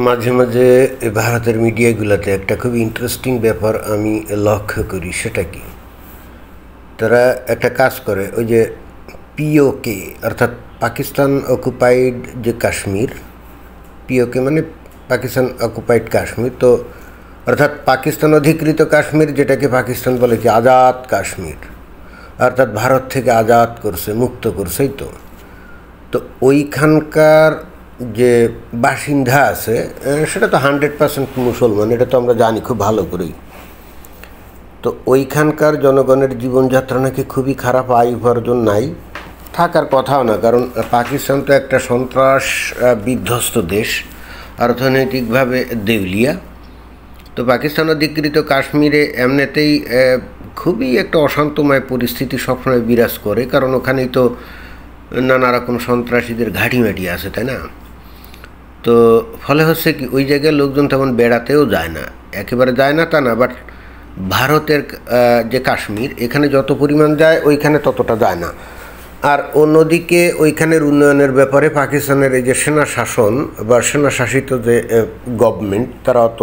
মাঝে মাঝে ভারতের মিডিয়াগুলোতে একটা খুব ইন্টারেস্টিং ব্যাপার আমি লক্ষ্য করি। সেটা কি, তারা একটা কাজ করে, ওই যে পিওকে অর্থাৎ পাকিস্তান অকুপাইড যে কাশ্মীর, পিওকে মানে পাকিস্তান অকুপাইড কাশ্মীর, তো অর্থাৎ পাকিস্তান অধিকৃত কাশ্মীর, যেটাকে পাকিস্তান বলে কি আজাদ কাশ্মীর, অর্থাৎ ভারত থেকে আজাদ করছে, মুক্ত করছেই। তো ওইখানকার যে বাসিন্দা আছে সেটা তো 100% মুসলমান, এটা তো আমরা জানি খুব ভালো করেই। তো ওইখানকার জনগণের জীবনযাত্রা নাকি খুবই খারাপ, আয় উপার্জন নাই, থাকার কথাও না, কারণ পাকিস্তান তো একটা সন্ত্রাস বিধ্বস্ত দেশ, অর্থনৈতিকভাবে দেউলিয়া। তো পাকিস্তান অধিকৃত কাশ্মীরে এমনিতেই খুবই একটা অশান্তময় পরিস্থিতি সবসময় বিরাজ করে, কারণ ওখানেই তো নানা রকম সন্ত্রাসীদের ঘাঁটিমাটি আছে, তাই না? তো ফলে হচ্ছে কি, ওই জায়গায় লোকজন তেমন বেড়াতেও যায় না, একেবারে যায় না তা না, বাট ভারতের যে কাশ্মীর, এখানে যত পরিমাণ যায় ওইখানে ততটা যায় না। আর অন্যদিকে ওইখানের উন্নয়নের ব্যাপারে পাকিস্তানের এই যে সেনা শাসন বা সেনা শাসিত যে গভর্নমেন্ট, তারা অত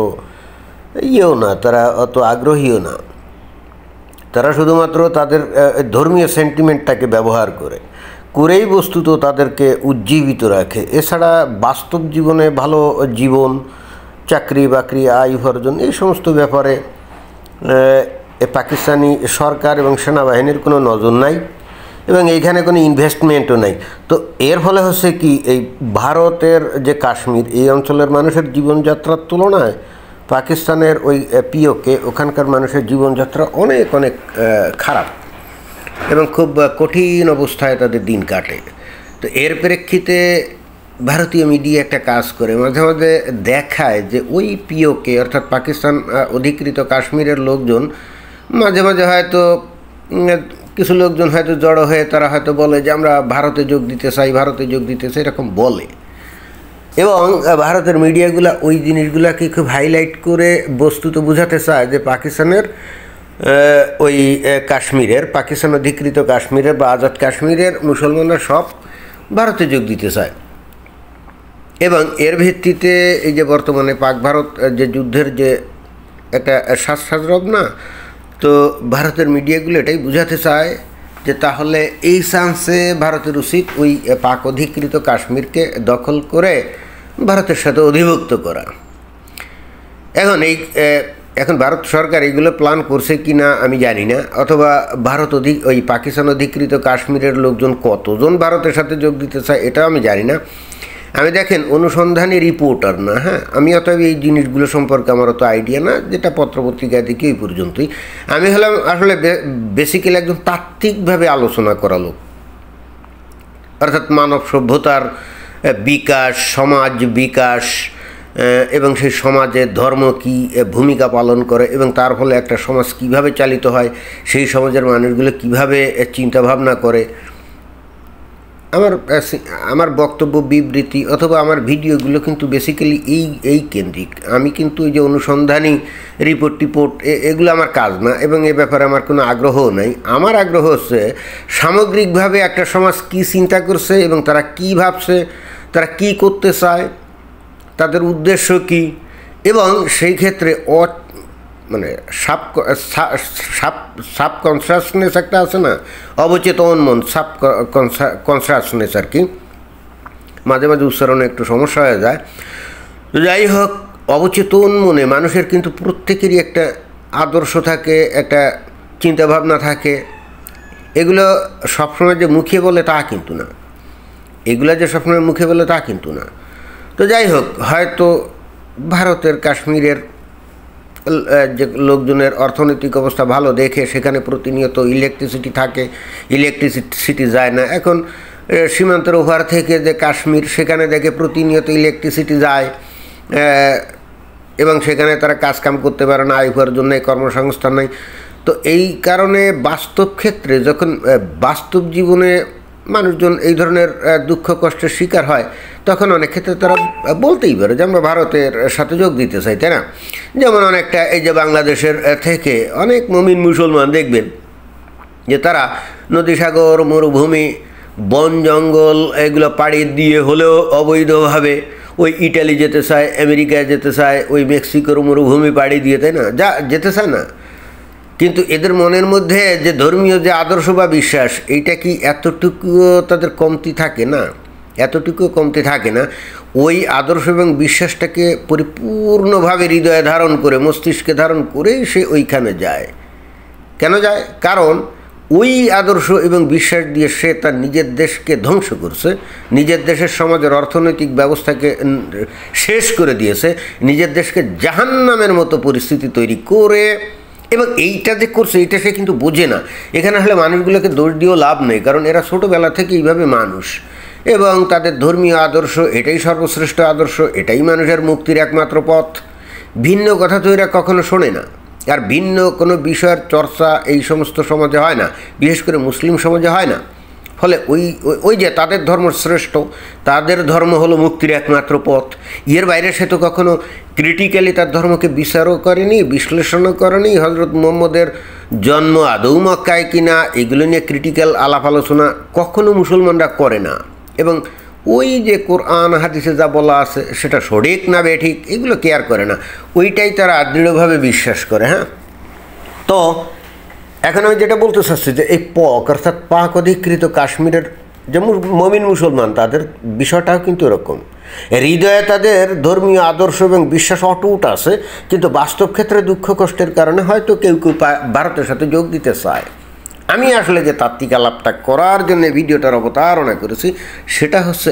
না, তারা অত আগ্রহীও না। তারা শুধুমাত্র তাদের ধর্মীয় সেন্টিমেন্টটাকে ব্যবহার করেই বস্তুত তাদেরকে উজ্জীবিত রাখে। এছাড়া বাস্তব জীবনে ভালো জীবন, চাকরি বাকরি, আয় উপার্জন, এই সমস্ত ব্যাপারে পাকিস্তানি সরকার এবং সেনাবাহিনীর কোনো নজর নাই, এবং এইখানে কোনো ইনভেস্টমেন্টও নাই। তো এর ফলে হচ্ছে কি, এই ভারতের যে কাশ্মীর, এই অঞ্চলের মানুষের জীবনযাত্রার তুলনায় পাকিস্তানের ওই পিওকে, ওখানকার মানুষের জীবনযাত্রা অনেক অনেক খারাপ এবং খুব কঠিন অবস্থায় তাদের দিন কাটে। তো এর প্রেক্ষিতে ভারতীয় মিডিয়া একটা কাজ করে, মাঝে মাঝে দেখায় যে ওই পিওকে অর্থাৎ পাকিস্তান অধিকৃত কাশ্মীরের লোকজন মাঝে মাঝে হয়তো কিছু লোকজন হয়তো জড়ো হয়ে তারা হয়তো বলে যে আমরা ভারতে যোগ দিতে চাই, এরকম বলে। এবং ভারতের মিডিয়াগুলো ওই জিনিসগুলোকে খুব হাইলাইট করে বস্তুত বোঝাতে চায় যে পাকিস্তানের ওই কাশ্মীরের, পাকিস্তান অধিকৃত কাশ্মীরের বা আজাদ কাশ্মীরের মুসলমানরা সব ভারতে যোগ দিতে চায়। এবং এর ভিত্তিতে এই যে বর্তমানে পাক ভারত যে যুদ্ধের যে একটা সাজরব না, তো ভারতের মিডিয়াগুলো এটাই বোঝাতে চায় যে তাহলে এই চান্সে ভারতের উচিত ওই পাক অধিকৃত কাশ্মীরকে দখল করে ভারতের সাথে অধিভুক্ত করা। এখন ভারত সরকার এগুলো প্ল্যান করছে কি না আমি জানি না, অথবা ওই পাকিস্তান অধিকৃত কাশ্মীরের লোকজন কতজন ভারতের সাথে যোগ দিতে চায় এটাও আমি জানি না। আমি দেখেন অনুসন্ধানী রিপোর্টার না, হ্যাঁ, আমি অতএব এই জিনিসগুলো সম্পর্কে আমার অত আইডিয়া না, যেটা পত্রপত্রিকায় দেখি এই পর্যন্তই। আমি হলাম আসলে বেসিক্যালি একদম তাত্ত্বিকভাবে আলোচনা করা লোক, অর্থাৎ মানব সভ্যতার বিকাশ, সমাজ বিকাশ, এবং সেই সমাজে ধর্ম কী ভূমিকা পালন করে এবং তার ফলে একটা সমাজ কিভাবে চালিত হয়, সেই সমাজের মানুষগুলো কিভাবে চিন্তাভাবনা করে। আমার বক্তব্য বিবৃতি অথবা আমার ভিডিওগুলো কিন্তু বেসিক্যালি এই কেন্দ্রিক। আমি কিন্তু এই যে অনুসন্ধানী রিপোর্ট এগুলো আমার কাজ না, এবং এ ব্যাপারে আমার কোনো আগ্রহও নাই। আমার আগ্রহ হচ্ছে সামগ্রিকভাবে একটা সমাজ কী চিন্তা করছে এবং তারা কী ভাবছে, তারা কী করতে চায়, তাদের উদ্দেশ্য কী, এবং সেই ক্ষেত্রে মানে সাবকনসিয়াসনেস একটা আছে না, অবচেতন মন, সাবকনসিয়াসনেস আর কি, মাঝে মাঝে উচ্চারণে একটু সমস্যা হয়ে যায়। যাই হোক, অবচেতন মনে মানুষের কিন্তু প্রত্যেকেরই একটা আদর্শ থাকে, একটা চিন্তাভাবনা থাকে। এগুলো সবসময় যে মুখে বলে তা কিন্তু না, তো যাই হোক, হয়তো ভারতের কাশ্মীরের যে লোকজনের অর্থনৈতিক অবস্থা ভালো দেখে সেখানে প্রতিনিয়ত ইলেকট্রিসিটি থাকে, ইলেকট্রিসিটি যায় না। এখন সীমান্তের ওপার থেকে যে কাশ্মীর, সেখানে দেখে প্রতিনিয়ত ইলেকট্রিসিটি যায়, এবং সেখানে তারা কাজকাম করতে পারে না, আয় উপার্জন নেই, কর্মসংস্থান নেই। তো এই কারণে বাস্তব ক্ষেত্রে যখন বাস্তব জীবনে মানুষজন এই ধরনের দুঃখ কষ্টের শিকার হয়, তখন অনেক ক্ষেত্রে তারা বলতেই পারে যে আমরা ভারতের সাথে যোগ দিতে চাই, তাই না? যেমন অনেকটা এই যে বাংলাদেশের থেকে অনেক মুমিন মুসলমান দেখবেন যে তারা নদী, সাগর, মরুভূমি, বন জঙ্গল এগুলো পাড়ি দিয়ে হলেও অবৈধভাবে ওই ইটালি যেতে চায়, আমেরিকায় যেতে চায়, ওই মেক্সিকোর মরুভূমি পাড়ি দিয়ে, তাই না, যা যেতে চায় না। কিন্তু এদের মনের মধ্যে যে ধর্মীয় যে আদর্শ বা বিশ্বাস, এইটা কি এতটুকুও তাদের কমতি থাকে না? এতটুকুও কমতি থাকে না। ওই আদর্শ এবং বিশ্বাসটাকে পরিপূর্ণভাবে হৃদয়ে ধারণ করে, মস্তিষ্কে ধারণ করেই সে ওইখানে যায়। কেন যায়? কারণ ওই আদর্শ এবং বিশ্বাস দিয়ে সে তার নিজের দেশকে ধ্বংস করছে, নিজের দেশের সমাজের অর্থনৈতিক ব্যবস্থাকে শেষ করে দিয়েছে, নিজের দেশকে জাহান্নামের মতো পরিস্থিতি তৈরি করে। এবং এইটা যে করছে এইটা সে কিন্তু বোঝে না। এখানে আসলে মানুষগুলোকে দোষ দিয়েও লাভ নেই, কারণ এরা ছোটোবেলা থেকে এইভাবে মানুষ, এবং তাদের ধর্মীয় আদর্শ এটাই সর্বশ্রেষ্ঠ আদর্শ, এটাই মানুষের মুক্তির একমাত্র পথ। ভিন্ন কথা তো এরা কখনো শোনে না। আর ভিন্ন কোনো বিষয়ের চর্চা এই সমস্ত সমাজে হয় না, বিশেষ করে মুসলিম সমাজে হয় না। ফলে ওই যে তাদের ধর্ম শ্রেষ্ঠ, তাদের ধর্ম হলো মুক্তির একমাত্র পথ, এর বাইরে সে তো কখনো ক্রিটিক্যালি তার ধর্মকে বিচারও করেনি, বিশ্লেষণও করেনি। হজরত মুহাম্মদের জন্ম আদৌ মক্কায় কিনা, এগুলো নিয়ে ক্রিটিক্যাল আলাপ আলোচনা কখনো মুসলমানরা করে না। এবং ওই যে কোরআন হাদিসে যা বলা আছে সেটা সঠিক না বেঠিক এগুলো কেয়ার করে না, ওইটাই তারা দৃঢ়ভাবে বিশ্বাস করে। হ্যাঁ, তো এখন আমি যেটা বলতে চাচ্ছি যে এই অর্থাৎ পাক অধিকৃত কাশ্মীরের যে মমিন মুসলমান, তাদের বিষয়টাও কিন্তু এরকম। হৃদয়ে তাদের ধর্মীয় আদর্শ এবং বিশ্বাস অটুট আছে, কিন্তু বাস্তব ক্ষেত্রে দুঃখ কষ্টের কারণে হয়তো কেউ কেউ ভারতের সাথে যোগ দিতে চায়। আমি আসলে যে তাত্ত্বিক আলাপটা করার জন্য ভিডিওটার অবতারণা করেছি সেটা হচ্ছে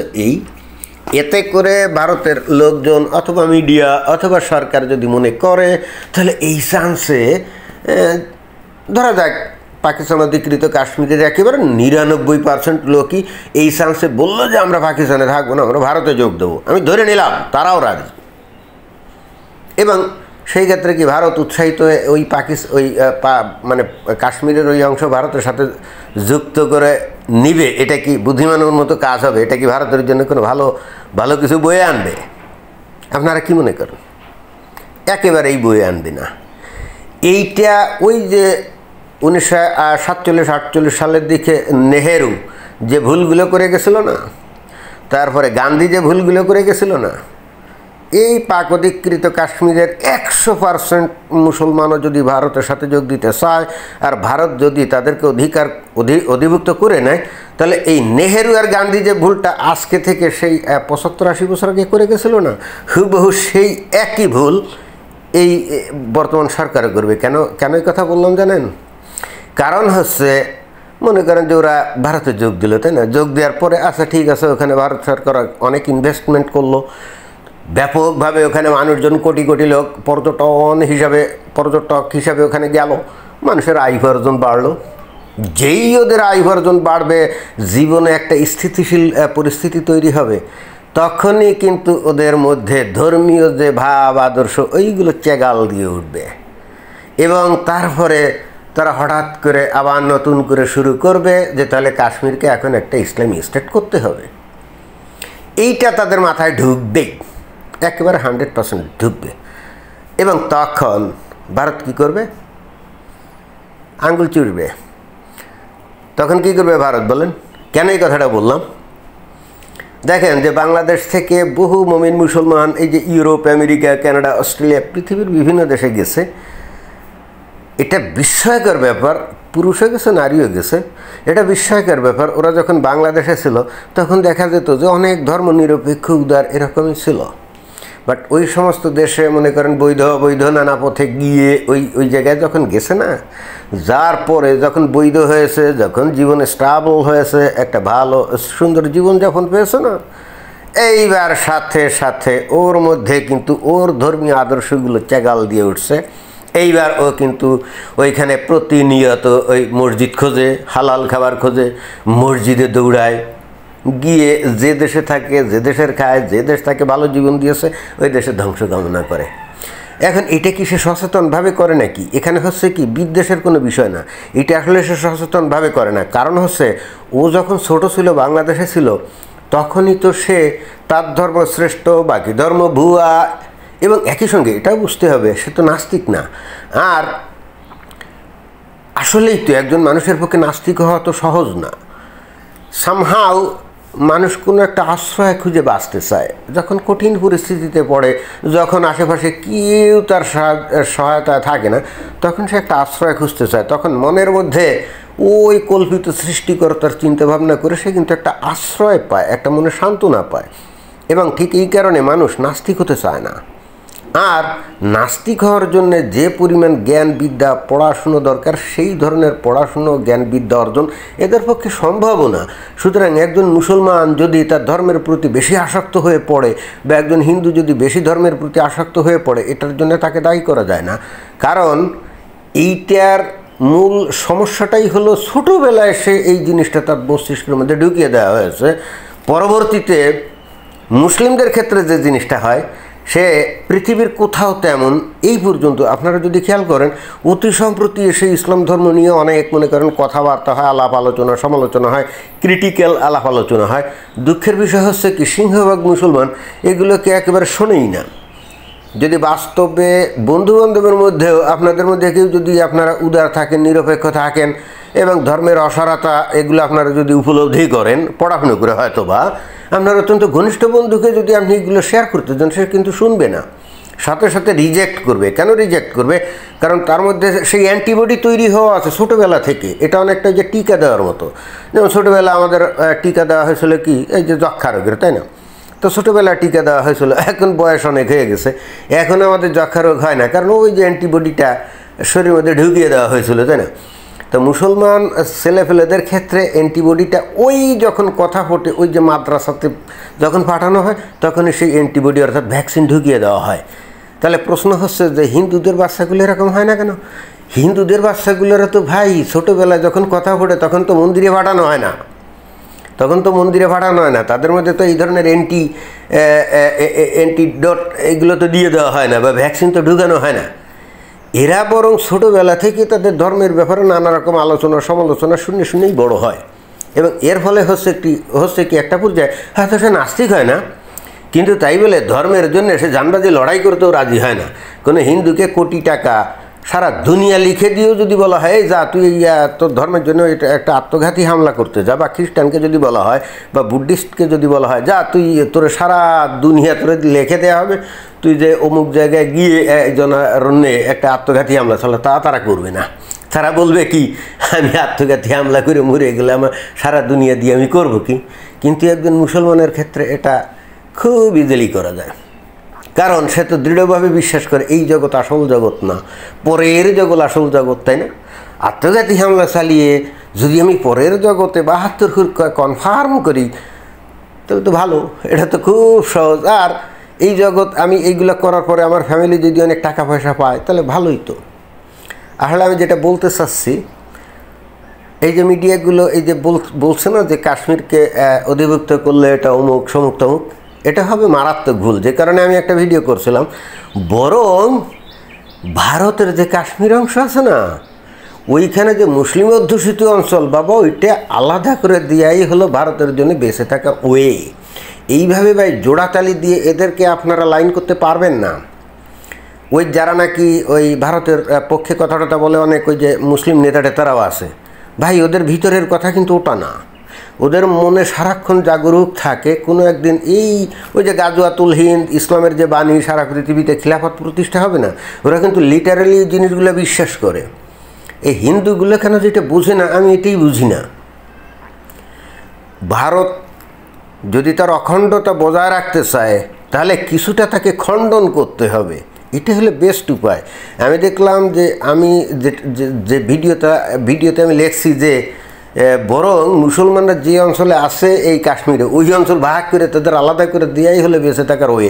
এতে করে ভারতের লোকজন অথবা মিডিয়া অথবা সরকার যদি মনে করে, তাহলে এই চান্সে ধরা যাক পাকিস্তান অধিকৃত কাশ্মীরের একেবারে 99% লোকই এই চান্সে বললো যে আমরা পাকিস্তানে থাকবো না, আমরা ভারতে যোগ দেবো, আমি ধরে নিলাম তারাও রাজি। এবং সেই ক্ষেত্রে কি ভারত উৎসাহিত হয়ে ওই মানে কাশ্মীরের ওই অংশ ভারতের সাথে যুক্ত করে নিবে? এটা কি বুদ্ধিমানের মতো কাজ হবে? এটা কি ভারতের জন্য কোনো ভালো কিছু বয়ে আনবে? আপনারা কি মনে করেন? একেবারেই বয়ে আনবে না। এইটা ওই যে 1947-48 সালের দিকে নেহেরু যে ভুলগুলো করে গেছিল না, তারপরে গান্ধী যে ভুলগুলো করে গেছিল না, এই পাক অধিকৃত কাশ্মীরের 100% মুসলমানও যদি ভারতের সাথে যোগ দিতে চায় আর ভারত যদি তাদেরকে অধিভুক্ত করে নেয়, তাহলে এই নেহেরু আর গান্ধী যে ভুলটা আজকে থেকে সেই 75-80 বছর আগে করে গেছিল না, হুবহু সেই একই ভুল এই বর্তমান সরকার করবে। কেন এই কথা বললাম জানেন? কারণ হচ্ছে মনে করেন যে ওরা ভারতে যোগ দিল, তাই না? যোগ দেওয়ার পরে আচ্ছা ঠিক আছে, ওখানে ভারত সরকার অনেক ইনভেস্টমেন্ট করলো, ব্যাপকভাবে ওখানে মানুষজন কোটি কোটি লোক পর্যটক হিসাবে ওখানে গেল, মানুষের আয় উপার্জন বাড়লো। যেই ওদের আয় উপার্জন বাড়বে, জীবনে একটা স্থিতিশীল পরিস্থিতি তৈরি হবে, তখনই কিন্তু ওদের মধ্যে ধর্মীয় যে ভাব আদর্শ ওইগুলো চেগাল দিয়ে উঠবে। এবং তারপরে তারা হঠাৎ করে আবার নতুন করে শুরু করবে যে তাহলে কাশ্মীরকে এখন একটা ইসলামী স্টেট করতে হবে। এইটা তাদের মাথায় ঢুকবেই, একেবারে 100% ঢুকবে। এবং তখন ভারত কী করবে? আঙ্গুল চুড়বে। তখন কী করবে ভারত বলেন? কেন এই কথাটা বললাম? দেখেন যে বাংলাদেশ থেকে বহু মুমিন মুসলমান এই যে ইউরোপ, আমেরিকা, কানাডা, অস্ট্রেলিয়া, পৃথিবীর বিভিন্ন দেশে গেছে। এটা বিস্ময়কর ব্যাপার, পুরুষও গেছে, নারীও গেছে। এটা বিস্ময়কর ব্যাপার। ওরা যখন বাংলাদেশে ছিল তখন দেখা যেত যে অনেক ধর্মনিরপেক্ষ উদার এরকমই ছিল। বাট ওই সমস্ত দেশে মনে করেন বৈধ নানা পথে গিয়ে ওই জায়গায় যখন গেছে না, যার পরে যখন বৈধ হয়েছে, যখন জীবনে স্টেবল হয়েছে, একটা ভালো সুন্দর জীবনযাপন পেয়েছে না, এইবার সাথে সাথে ওর মধ্যে কিন্তু ওর ধর্মীয় আদর্শগুলো চেগাল দিয়ে উঠছে। এইবার ও কিন্তু ওইখানে প্রতিনিয়ত ওই মসজিদ খোঁজে, হালাল খাবার খোঁজে, মসজিদে দৌড়ায়, গিয়ে যে দেশে থাকে, যে দেশের খায়, যে দেশ তাকে ভালো জীবন দিয়েছে ওই দেশের ধ্বংস কামনা করে। এখন এটা কি সে সচেতনভাবে করে নাকি? এখানে হচ্ছে কি বিদ্বেষের কোনো বিষয় না, এটা আসলে সে সচেতনভাবে করে না। কারণ হচ্ছে ও যখন ছোট ছিল, বাংলাদেশে ছিল, তখনই তো সে তার ধর্ম শ্রেষ্ঠ, বাকি ধর্ম ভুয়া। এবং একই সঙ্গে এটাও বুঝতে হবে সে তো নাস্তিক না। আর আসলেই তো একজন মানুষের পক্ষে নাস্তিক হওয়া তো সহজ না। সামহাও মানুষ কোনো একটা আশ্রয় খুঁজে বাঁচতে চায়, যখন কঠিন পরিস্থিতিতে পড়ে, যখন আশেপাশে কেউ তার সহায়তা থাকে না, তখন সে একটা আশ্রয় খুঁজতে চায়। তখন মনের মধ্যে ওই কল্পিত সৃষ্টিকর্তার চিন্তাভাবনা করে সে কিন্তু একটা আশ্রয় পায়, একটা মনে সান্ত্বনা পায়। এবং ঠিক এই কারণে মানুষ নাস্তিক হতে চায় না। আর নাস্তিক হওয়ার জন্য যে পরিমাণ জ্ঞান বিদ্যা পড়াশুনো দরকার, সেই ধরনের পড়াশুনো জ্ঞান বিদ্যা অর্জন এদের পক্ষে সম্ভবও না। সুতরাং একজন মুসলমান যদি তার ধর্মের প্রতি বেশি আসক্ত হয়ে পড়ে, বা একজন হিন্দু যদি বেশি ধর্মের প্রতি আসক্ত হয়ে পড়ে, এটার জন্য তাকে দায়ী করা যায় না। কারণ এইটার মূল সমস্যাটাই হলো ছোটোবেলায় সে এই জিনিসটা তার মস্তিষ্কের মধ্যে ঢুকিয়ে দেওয়া হয়েছে। পরবর্তীতে মুসলিমদের ক্ষেত্রে যে জিনিসটা হয়, সে পৃথিবীর কোথাও তেমন এই পর্যন্ত আপনারা যদি খেয়াল করেন, অতি সম্প্রতি এসে ইসলাম ধর্ম নিয়ে অনেক মনে করেন কথাবার্তা হয়, আলাপ আলোচনা সমালোচনা হয়, ক্রিটিক্যাল আলাপ আলোচনা হয়। দুঃখের বিষয় হচ্ছে কি, সিংহভাগ মুসলমান এগুলোকে একেবারে শোনেই না। যদি বাস্তবে বন্ধুবান্ধবের মধ্যেও আপনাদের মধ্যে কেউ যদি আপনারা উদার থাকেন, নিরপেক্ষ থাকেন এবং ধর্মের অসারতা এগুলো আপনারা যদি উপলব্ধি করেন পড়াশুনো করে, হয়তো বা আপনার অত্যন্ত ঘনিষ্ঠ বন্ধুকে যদি আপনি এগুলো শেয়ার করতে চান, সে কিন্তু শুনবে না, সাথে সাথে রিজেক্ট করবে। কেন রিজেক্ট করবে? কারণ তার মধ্যে সেই অ্যান্টিবডি তৈরি হওয়া আছে ছোটোবেলা থেকে। এটা অনেকটা যে টিকা দেওয়ার মতো, যেমন ছোটোবেলা আমাদের টিকা দেওয়া হয়েছিল কি, এই যে যক্ষা রোগের, তাই না? তো ছোটোবেলায় টিকা দেওয়া হয়েছিল, এখন বয়স অনেক হয়ে গেছে, এখন আমাদের যক্ষা রোগ হয় না, কারণ ওই যে অ্যান্টিবডিটা শরীরের মধ্যে ঢুকিয়ে দেওয়া হয়েছিল, তাই না? তো মুসলমান ছেলেপেলেদের ক্ষেত্রে অ্যান্টিবডিটা ওই যখন কথা ফোটে, ওই যে মাদ্রাসাতে যখন পাঠানো হয়, তখনই সেই অ্যান্টিবডি অর্থাৎ ভ্যাকসিন ঢুকিয়ে দেওয়া হয়। তাহলে প্রশ্ন হচ্ছে যে হিন্দুদের বাচ্চাগুলো এরকম হয় না কেন? হিন্দুদের বাচ্চাগুলোরা তো ভাই ছোটোবেলায় যখন কথা ফোটে তখন তো মন্দিরে পাঠানো হয় না, তাদের মধ্যে তো এই ধরনের অ্যান্টিডোট এগুলো তো দিয়ে দেওয়া হয় না, বা ভ্যাকসিন তো ঢুকানো হয় না। এরা বরং ছোটোবেলা থেকে তাদের ধর্মের ব্যাপারে নানা রকম আলোচনা সমালোচনা শুনেই বড় হয়। এবং এর ফলে হচ্ছে কি একটা পর্যায়ে হয়তো সে নাস্তিক হয় না, কিন্তু তাই বলে ধর্মের জন্য সে জানবাজি লড়াই করতেও রাজি হয় না। কোনো হিন্দুকে কোটি টাকা সারা দুনিয়া লিখে দিয়েও যদি বলা হয় যা তুই তোর ধর্মের জন্য এটা একটা আত্মঘাতী হামলা করতে যা, বা খ্রিস্টানকে যদি বলা হয় বা বুদ্ধিস্টকে যদি বলা হয় যা তুই তোর সারা দুনিয়া তোর লিখে দেওয়া হবে, তুই যে অমুক জায়গায় গিয়ে জনারণ্যে একটা আত্মঘাতী হামলা চলে, তারা করবে না। তারা বলবে কি, আমি আত্মঘাতী হামলা করে মরে গেলে আমার সারা দুনিয়া দিয়ে আমি করবো কি? কিন্তু একজন মুসলমানের ক্ষেত্রে এটা খুব ইজিলি করা যায়, কারণ সে তো দৃঢ়ভাবে বিশ্বাস করে এই জগৎ আসল জগৎ না, পরের জগৎ আসল জগৎ, তাই না? আত্মঘাতী হামলা চালিয়ে যদি আমি পরের জগতে 72 কনফার্ম করি, তবে তো ভালো, এটা তো খুব সহজ। আর এই জগৎ আমি এইগুলো করার পরে আমার ফ্যামিলি যদি অনেক টাকা পয়সা পায়, তাহলে ভালোই তো। আসলে আমি যেটা বলতে চাচ্ছি, এই যে মিডিয়াগুলো এই যে বলছে না যে কাশ্মীরকে অধিভুক্ত করলে এটা অমুক সমুক তমুক, এটা হবে মারাত্মক ভুল। যে কারণে আমি একটা ভিডিও করছিলাম, বরং ভারতের যে কাশ্মীর অংশ আছে না, ওইখানে যে মুসলিম অধ্যুষিত অঞ্চল, বাবা ওইটা আলাদা করে দেওয়াই হলো ভারতের জন্য বেঁচে থাকার ওয়ে। এইভাবে ভাই জোড়াতালি দিয়ে এদেরকে আপনারা লাইন করতে পারবেন না। ওই যারা নাকি ওই ভারতের পক্ষে কথাটা বলে অনেক, ওই যে মুসলিম নেতা টেতারাও আছে, ভাই ওদের ভিতরের কথা কিন্তু ওটা না। ওদের মনে সারাক্ষণ জাগরুক থাকে কোনো একদিন ওই যে গাজওয়াতুল হিন্দ, ইসলামের যে বাণী সারা পৃথিবীতে খিলাফত প্রতিষ্ঠা হবে না, ওরা কিন্তু লিটারালি জিনিসগুলো বিশ্বাস করে। এই হিন্দুগুলো কেন যেটা বুঝে না, আমি এটাই বুঝি না। ভারত যদি তার অখণ্ডতা বজায় রাখতে চায়, তাহলে কিছুটা তাকে খণ্ডন করতে হবে, এটা হলে বেস্ট উপায়। আমি দেখলাম যে আমি যে ভিডিওতে আমি লিখছি যে বরং মুসলমানরা যে অঞ্চলে আছে এই কাশ্মীরে, ওই অঞ্চল ভাগ করে তাদের আলাদা করে দেওয়াই হলে বেঁচে থাকার ওয়ে।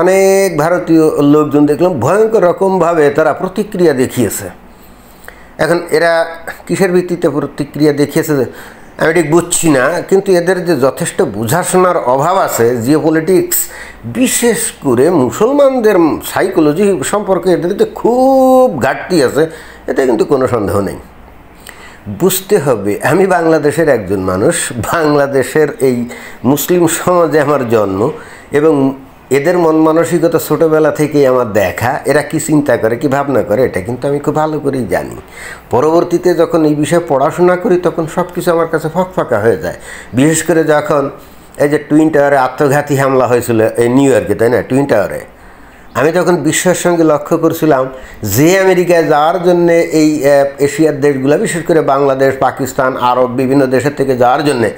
অনেক ভারতীয় লোকজন দেখলাম ভয়ঙ্কর রকমভাবে তারা প্রতিক্রিয়া দেখিয়েছে। এখন এরা কিসের ভিত্তিতে প্রতিক্রিয়া দেখিয়েছে আমি ঠিক বুঝছি না, কিন্তু এদের যে যথেষ্ট বোঝাশোনার অভাব আছে, জিওপলিটিক্স বিশেষ করে মুসলমানদের সাইকোলজি সম্পর্কে এদের যে খুব ঘাটতি আছে, এতে কিন্তু কোনো সন্দেহ নেই। বুঝতে হবে আমি বাংলাদেশের একজন মানুষ, বাংলাদেশের এই মুসলিম সমাজে আমার জন্ম, এবং এদের মন মানসিকতা ছোটোবেলা থেকেই আমার দেখা, এরা কি চিন্তা করে কি ভাবনা করে এটা কিন্তু আমি খুব ভালো করেই জানি। পরবর্তীতে যখন এই বিষয়ে পড়াশোনা করি তখন সব কিছু আমার কাছে ফকফাকা হয়ে যায়। বিশেষ করে যখন এই যে টুইন টাওয়ারে আত্মঘাতী হামলা হয়েছিল এই নিউ ইয়র্কে, তাই না, টুইন টাওয়ারে, আমি তখন বিশ্বের সঙ্গে লক্ষ্য করছিলাম যে আমেরিকায় যাওয়ার জন্যে এই এশিয়ার দেশগুলো, বিশেষ করে বাংলাদেশ, পাকিস্তান, আরব বিভিন্ন দেশের থেকে যাওয়ার জন্যে,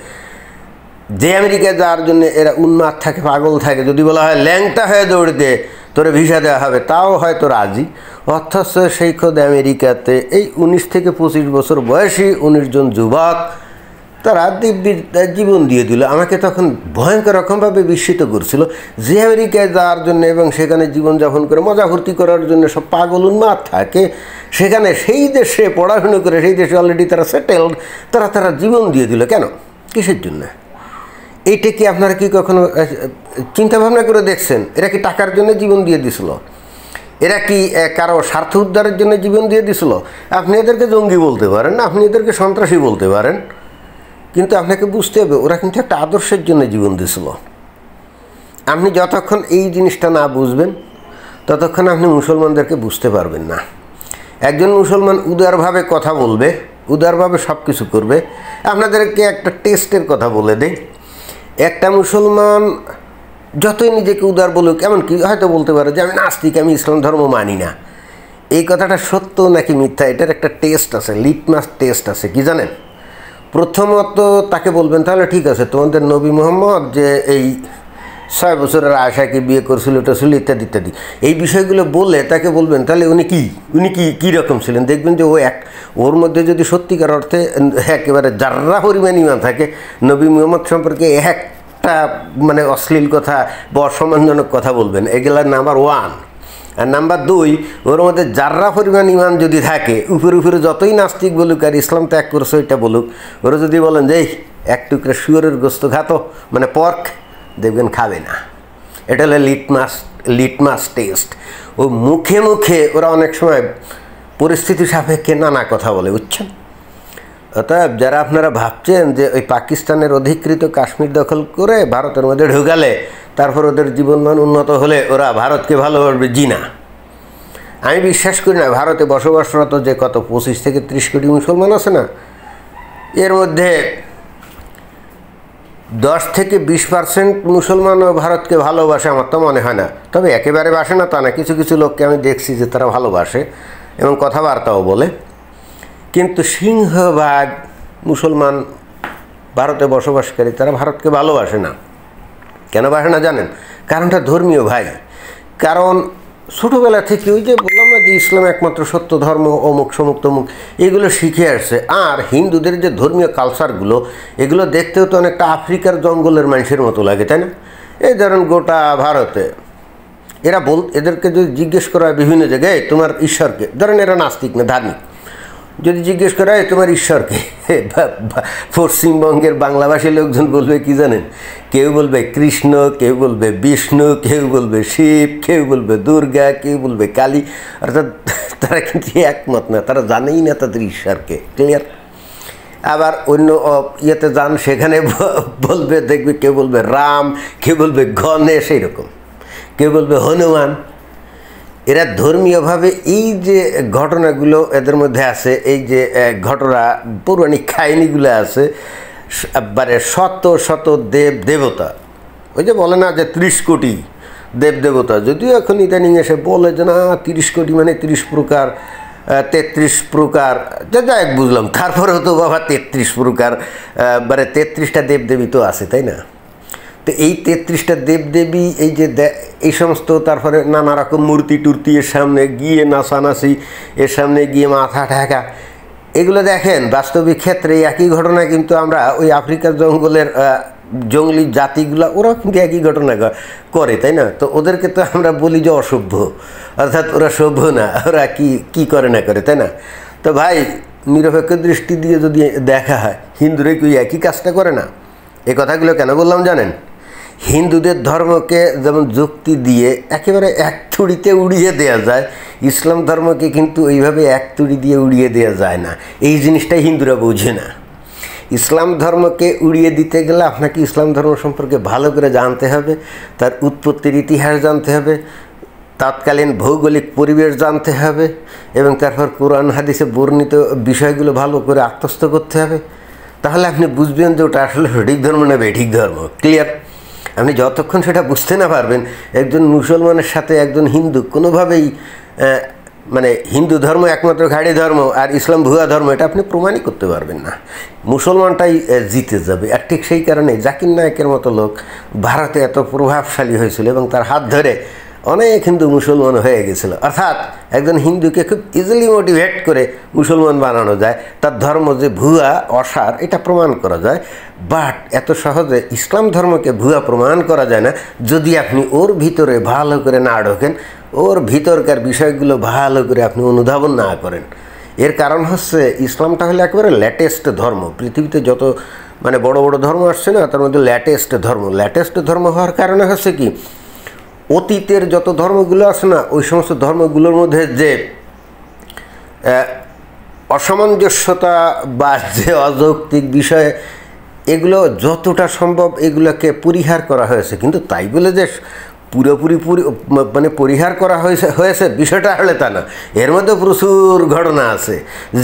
যে আমেরিকায় যাওয়ার জন্য এরা উন্মাদ থাকে, পাগল থাকে। যদি বলা হয় ল্যাংটা হয়ে দৌড়তে তোরে ভিসা দেওয়া হবে, তাও হয়তো রাজি। অথচ সেই খোদ আমেরিকাতে এই 19 থেকে 25 বছর বয়সী 19 জন যুবক তারা দিব্যির জীবন দিয়ে দিল। আমাকে তখন ভয়ঙ্কর রকমভাবে বিস্মিত করছিল যে আমেরিকায় যাওয়ার জন্য এবং সেখানে জীবনযাপন করে মজা ফুর্তি করার জন্য সব পাগল উন্মাদ থাকে, সেখানে সেই দেশে পড়াশুনো করে সেই দেশে অলরেডি তারা সেটেলড, তারা জীবন দিয়ে দিল। কেন, কিসের জন্য? এইটা কি আপনারা কি কখনো চিন্তা ভাবনা করে দেখছেন? এরা কি টাকার জন্য জীবন দিয়ে দিছিল? এরা কি কারো স্বার্থ উদ্ধারের জন্য জীবন দিয়ে দিছিল? আপনি এদেরকে জঙ্গি বলতে পারেন, আপনি এদেরকে সন্ত্রাসী বলতে পারেন, কিন্তু আপনাকে বুঝতে হবে ওরা কিন্তু একটা আদর্শের জন্য জীবন দিছিল। আপনি যতক্ষণ এই জিনিসটা না বুঝবেন ততক্ষণ আপনি মুসলমানদেরকে বুঝতে পারবেন না। একজন মুসলমান উদারভাবে কথা বলবে, উদারভাবে সব কিছু করবে। আপনাদেরকে একটা টেস্টের কথা বলে দেই, একটা মুসলমান যতই নিজেকে উদার বলুক, এমনকি হয়তো বলতে পারে যে আমি নাস্তিক, আমি ইসলাম ধর্ম মানি না, এই কথাটা সত্য নাকি মিথ্যা এটার একটা টেস্ট আছে, লিটমাস টেস্ট আছে। কি জানেন? প্রথমত তাকে বলবেন তাহলে ঠিক আছে, তোমাদের নবী মোহাম্মদ যে এই 6 বছরের আয়সাকে বিয়ে করছিল ছিল ইত্যাদি ইত্যাদি, এই বিষয়গুলো বলে তাকে বলবেন তাহলে উনি কী রকম ছিলেন। দেখবেন যে ওর মধ্যে যদি সত্যিকার অর্থে একেবারে যার্রা পরিমাণ ইমান থাকে, নবী মোহাম্মদ সম্পর্কে একটা মানে অশ্লীল কথা বা অসম্মানজনক কথা বলবেন, এগুলা নাম্বার 1। আর নাম্বার 2, ওর মধ্যে যার্রা পরিমাণ ইমান যদি থাকে, উপরে যতই নাস্তিক বলুক আর ইসলাম ত্যাগ করছো এটা বলুক, ওরা যদি বলেন যে এক টুকরা শুয়োরের গোস্ত খাতো মানে পর্ক, দেখবেন খাবে না। এটা হলো লিটমাস টেস্ট। ও মুখে মুখে ওরা অনেক সময় পরিস্থিতি সাপেক্ষে নানা কথা বলে, বুঝছেন? অতএব যারা আপনারা ভাবছেন যে ওই পাকিস্তানের অধিকৃত কাশ্মীর দখল করে ভারতের মধ্যে ঢুকালে তারপর ওদের জীবনমান উন্নত হলে ওরা ভারতকে ভালোবাসবে, জি না। আমি বিশ্বাস করি না। ভারতে বসবাসরত যে কত 25 থেকে 30 কোটি মুসলমান আছে না, এর মধ্যে 10 থেকে 20% মুসলমানও ভারতকে ভালোবাসে আমার তো মনে হয় না। তবে একেবারে বাসে না তা না, কিছু কিছু লোককে আমি দেখছি যে তারা ভালোবাসে এবং কথাবার্তাও বলে। কিন্তু সিংহভাগ মুসলমান ভারতে বসবাসকারী তারা ভারতকে ভালোবাসে না। কেন বাসে না জানেন? কারণটা ধর্মীয় ভাই। কারণ ছোটোবেলা থেকে ওই যে বললাম না যে ইসলাম একমাত্র সত্য ধর্ম, অমুক সমুক তমুক, এগুলো শিখে আসছে। আর হিন্দুদের যে ধর্মীয় কালচারগুলো, এগুলো দেখতেও তো অনেকটা আফ্রিকার জঙ্গলের মানুষের মতো লাগে, তাই না? এই ধরেন গোটা ভারতে এরা এদেরকে যদি জিজ্ঞেস করা হয় বিভিন্ন জায়গায় তোমার ঈশ্বরকে, ধরেন এরা নাস্তিক না ধার্মিক, যদি জিজ্ঞেস করা হয় তোমার ঈশ্বরকে, পশ্চিমবঙ্গের বাংলাভাষী লোকজন বলবে কি জানেন? কেউ বলবে কৃষ্ণ, কেউ বলবে বিষ্ণু, কেউ বলবে শিব, কেউ বলবে দুর্গা, কেউ বলবে কালী। অর্থাৎ তারা কিন্তু একমত না, তারা জানেই না তাদের ঈশ্বরকে। ক্লিয়ার? আবার অন্য ইয়েতে যান, সেখানে বলবে, দেখবে কেউ বলবে রাম, কেউ বলবে গণেশ, এইরকম, কেউ বলবে হনুমান। এরা ধর্মীয়ভাবে এই যে ঘটনাগুলো এদের মধ্যে আছে, এই যে ঘটনা পৌরাণিক কাহিনীগুলো আছে, একবারে শত শত দেব দেবতা, ওই যে বলে না যে 30 কোটি দেব দেবতা, যদিও এখন ইদানিং এসে বলে যে না 30 কোটি মানে 30 প্রকার, 33 প্রকার, যা এক বুঝলাম, তারপরেও তো বাবা 33 প্রকার, মানে 33টা দেবদেবী তো আছে, তাই না? তো এই 33টা দেবদেবী, এই যে এই সমস্ত, তারপরে নানা রকম মূর্তি টুর্তি, এর সামনে গিয়ে নাচানাচি, এর সামনে গিয়ে মাথা ঢাকা, এগুলো দেখেন বাস্তবিক ক্ষেত্রে একই ঘটনা কিন্তু আমরা ওই আফ্রিকার জঙ্গলের জঙ্গলি জাতিগুলো, ওরাও কিন্তু একই ঘটনা করে, তাই না? তো ওদেরকে তো আমরা বলি যে অসভ্য, অর্থাৎ ওরা সভ্য না, ওরা কি করে না করে, তাই না? তো ভাই নিরপেক্ষ দৃষ্টি দিয়ে যদি দেখা হয়, হিন্দুরা কি একই কাজটা করে না? এই কথাগুলো কেন বললাম জানেন? হিন্দুদের ধর্মকে যেমন যুক্তি দিয়ে একেবারে এক তুড়িতে উড়িয়ে দেওয়া যায়, ইসলাম ধর্মকে কিন্তু এইভাবে এক তুড়ি দিয়ে উড়িয়ে দেওয়া যায় না। এই জিনিসটাই হিন্দুরা বোঝে না। ইসলাম ধর্মকে উড়িয়ে দিতে গেলে আপনাকে ইসলাম ধর্ম সম্পর্কে ভালো করে জানতে হবে, তার উৎপত্তির ইতিহাস জানতে হবে, তৎকালীন ভৌগোলিক পরিবেশ জানতে হবে, এবং তারপর কোরআন হাদিসে বর্ণিত বিষয়গুলো ভালো করে আত্মস্থ করতে হবে। তাহলে আপনি বুঝবেন যে ওটা আসলে সঠিক ধর্ম না বেঠিক ধর্ম। ক্লিয়ার? আপনি যতক্ষণ সেটা বুঝতে না পারবেন, একজন মুসলমানের সাথে একজন হিন্দু কোনোভাবেই মানে হিন্দু ধর্ম একমাত্র খাঁটি ধর্ম আর ইসলাম ভুয়া ধর্ম, এটা আপনি প্রমাণই করতে পারবেন না। মুসলমানটাই জিতে যাবে। আর ঠিক সেই কারণে জাকির নায়েকের মতো লোক ভারতে এত প্রভাবশালী হয়েছিল এবং তার হাত ধরে অনেক হিন্দু মুসলমান হয়ে গেছিল। অর্থাৎ একজন হিন্দুকে খুব ইজিলি মোটিভেট করে মুসলমান বানানো যায়, তার ধর্ম যে ভুয়া অসার এটা প্রমাণ করা যায়। বাট এত সহজে ইসলাম ধর্মকে ভুয়া প্রমাণ করা যায় না যদি আপনি ওর ভিতরে ভালো করে না ঢোকেন, ওর ভিতরকার বিষয়গুলো ভালো করে আপনি অনুধাবন না করেন। এর কারণ হচ্ছে ইসলামটা হলো একেবারে লেটেস্ট ধর্ম। পৃথিবীতে যত মানে বড় বড় ধর্ম আসছে না, তার মধ্যে লেটেস্ট ধর্ম। লেটেস্ট ধর্ম হওয়ার কারণে হচ্ছে কি, অতীতের যত ধর্মগুলো আছে না, ওই সমস্ত ধর্মগুলোর মধ্যে যে অসামঞ্জস্যতা বা যে অযৌক্তিক বিষয়, এগুলো যতটা সম্ভব এগুলোকে পরিহার করা হয়েছে। কিন্তু তাই বলে যে পুরোপুরি মানে পরিহার করা হয়েছে বিষয়টা হলে তা না। এর মধ্যে প্রচুর ঘটনা আছে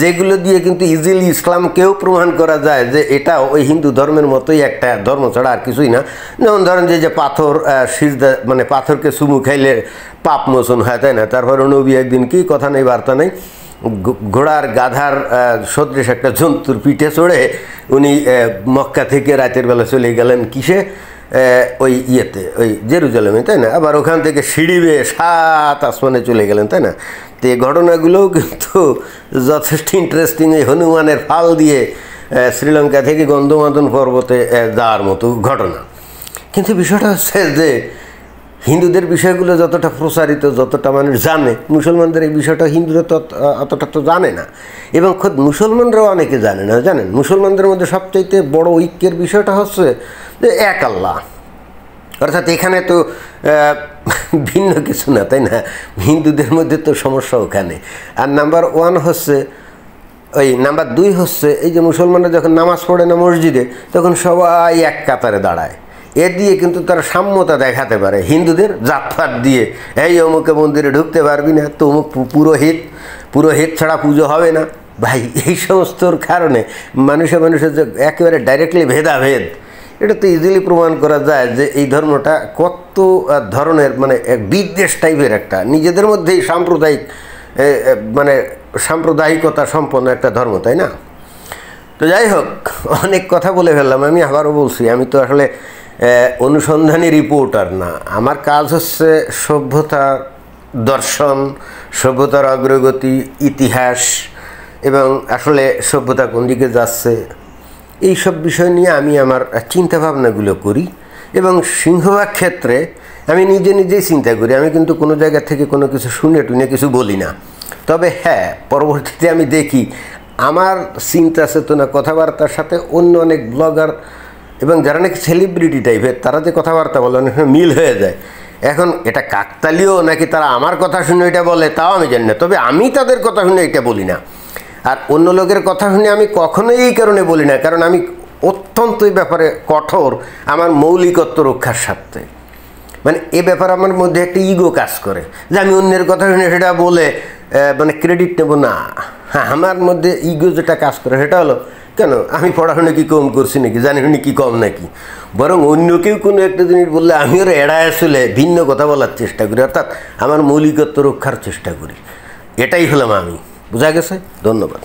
যেগুলো দিয়ে কিন্তু ইজিলি ইসলামকেও প্রমাণ করা যায় যে এটা ওই হিন্দু ধর্মের মতোই একটা ধর্ম ছাড়া আর কিছুই না। যেমন ধরেন যে পাথর সিজদা, মানে পাথরকে চুমু খাইলে পাপ মোচন হয়, তাই না? তারপরে নবী একদিন কি কথা নেই বার্তা নেই, ঘোড়ার গাধার সদৃশ একটা জন্তুর পিঠে চড়ে উনি মক্কা থেকে রাতের বেলা চলে গেলেন কিসে, ওই ইয়েতে, ওই জেরুজালেমে, তাই না? আবার ওখান থেকে সিঁড়ি বেয়ে 7 আসমানে চলে গেলেন, তাই না? তো এই ঘটনাগুলোও কিন্তু যথেষ্ট ইন্টারেস্টিং। এই হনুমানের ফাল দিয়ে শ্রীলঙ্কা থেকে গন্ধমাদন পর্বতে যাওয়ার মতো ঘটনা। কিন্তু বিষয়টা হচ্ছে যে হিন্দুদের বিষয়গুলো যতটা প্রচারিত, যতটা মানুষ জানে, মুসলমানদের এই বিষয়টা হিন্দুরা তো অতটা তো জানে না, এবং খোদ মুসলমানরাও অনেকে জানে না। জানেন, মুসলমানদের মধ্যে সবচাইতে বড় ঐক্যের বিষয়টা হচ্ছে যে এক আল্লাহ। অর্থাৎ এখানে তো ভিন্ন কিছু না, তাই না? হিন্দুদের মধ্যে তো সমস্যা ওখানে। আর নাম্বার 1 হচ্ছে ওই, নাম্বার 2 হচ্ছে এই যে মুসলমানরা যখন নামাজ পড়ে না মসজিদে, তখন সবাই এক কাতারে দাঁড়ায়। এ দিয়ে কিন্তু তারা সাম্যতা দেখাতে পারে হিন্দুদের জাতপাত দিয়ে। এই অমুকে মন্দিরে ঢুকতে পারবি না, তো অমুক পুরোহিত ছাড়া পুজো হবে না। ভাই, এই সমস্তর কারণে মানুষের যে একেবারে ডাইরেক্টলি ভেদাভেদ, এটা তো ইজিলি প্রমাণ করা যায় যে এই ধর্মটা কত ধরনের মানে বিদ্বেষ টাইপের একটা, নিজেদের মধ্যেই সাম্প্রদায়িকতা সম্পন্ন একটা ধর্ম, তাই না? তো যাই হোক, অনেক কথা বলে ফেললাম। আমি আবারও বলছি, আমি তো আসলে অনুসন্ধানী রিপোর্টার না। আমার কাজ হচ্ছে সভ্যতা, দর্শন, সভ্যতার অগ্রগতি, ইতিহাস, এবং আসলে সভ্যতা কোন দিকে যাচ্ছে, এই সব বিষয় নিয়ে আমি আমার চিন্তাভাবনাগুলো করি। এবং সিংহভাগ ক্ষেত্রে আমি নিজেই চিন্তা করি। আমি কিন্তু কোনো জায়গা থেকে কোনো কিছু শুনে টুনে কিছু বলি না। তবে হ্যাঁ, পরবর্তীতে আমি দেখি আমার চিন্তা চেতনা কথাবার্তার সাথে অন্য অনেক ব্লগার এবং যারা নাকি সেলিব্রিটি টাইপের, তারা যে কথাবার্তা বলে অনেক মিল হয়ে যায়। এখন এটা কাকতালীয় নাকি তারা আমার কথা শুনে এটা বলে তাও আমি জানি না, তবে আমি তাদের কথা শুনে এটা বলি না। আর অন্য লোকের কথা শুনে আমি কখনোই এই কারণে বলি না, কারণ আমি অত্যন্ত এই ব্যাপারে কঠোর, আমার মৌলিকত্ব রক্ষার স্বার্থে। মানে এ ব্যাপারে আমার মধ্যে একটা ইগো কাজ করে যে আমি অন্যের কথা শুনে সেটা বলে মানে ক্রেডিট নেব না। হ্যাঁ, আমার মধ্যে ইগো যেটা কাজ করে সেটা হলো, কেন আমি পড়াশোনা কি কম করছি নাকি, জানি শুনি কি কম নাকি, বরং অন্য কেউ কোনো একটা জিনিস বললে আমি ওরা এড়ায় আসলে ভিন্ন কথা বলার চেষ্টা করি, অর্থাৎ আমার মৌলিকত্ব রক্ষার চেষ্টা করি। এটাই হলাম আমি। বোঝা গেছে? ধন্যবাদ।